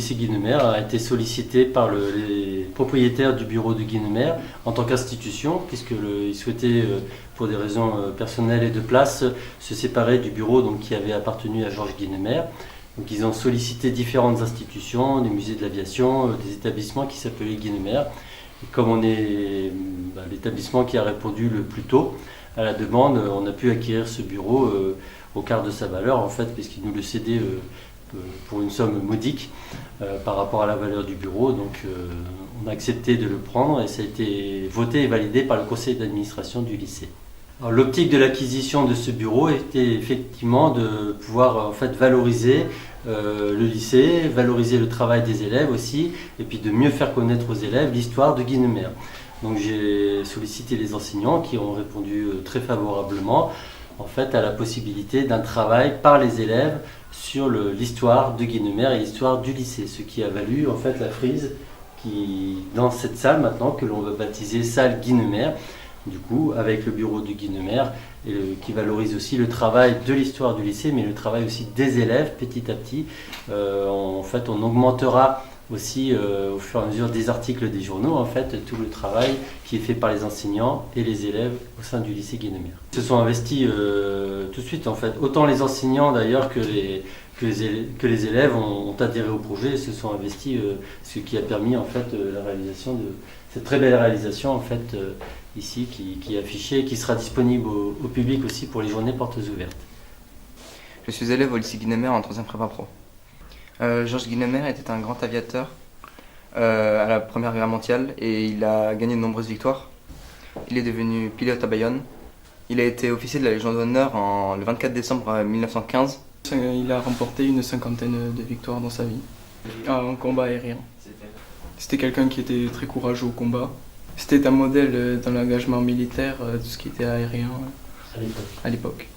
lycée Guynemer a été sollicité par les propriétaires du bureau de Guynemer en tant qu'institution, puisqu'ils souhaitaient, pour des raisons personnelles et de place, se séparer du bureau donc, qui avait appartenu à Georges Guynemer. Donc ils ont sollicité différentes institutions, des musées de l'aviation, des établissements qui s'appelaient Guynemer. Et comme on est l'établissement qui a répondu le plus tôt à la demande, on a pu acquérir ce bureau au quart de sa valeur en fait, puisqu'il nous le cédait pour une somme modique par rapport à la valeur du bureau. Donc on a accepté de le prendre et ça a été voté et validé par le conseil d'administration du lycée. L'optique de l'acquisition de ce bureau était effectivement de pouvoir en fait valoriser le lycée, valoriser le travail des élèves aussi, et puis de mieux faire connaître aux élèves l'histoire de Guynemer. Donc j'ai sollicité les enseignants qui ont répondu très favorablement en fait, à la possibilité d'un travail par les élèves sur l'histoire de Guynemer et l'histoire du lycée, ce qui a valu en fait la frise qui, dans cette salle maintenant que l'on va baptiser salle Guynemer, du coup avec le bureau de Guynemer qui valorise aussi le travail de l'histoire du lycée, mais le travail aussi des élèves petit à petit. En fait, on augmentera aussi au fur et à mesure des articles des journaux, en fait, tout le travail qui est fait par les enseignants et les élèves au sein du lycée Guynemer. Ils se sont investis tout de suite, en fait, autant les enseignants d'ailleurs que les élèves ont adhéré au projet et se sont investis, ce qui a permis en fait la réalisation de cette très belle réalisation en fait ici qui est affichée et qui sera disponible au public aussi pour les journées portes ouvertes. Je suis élève au lycée Guynemer en 3e prépa pro. Georges Guynemer était un grand aviateur à la Première Guerre mondiale et il a gagné de nombreuses victoires. Il est devenu pilote à Bayonne. Il a été officier de la Légion d'honneur le 24 décembre 1915. Il a remporté une 50aine de victoires dans sa vie en combat aérien. C'était quelqu'un qui était très courageux au combat. C'était un modèle dans l'engagement militaire, tout ce qui était aérien à l'époque.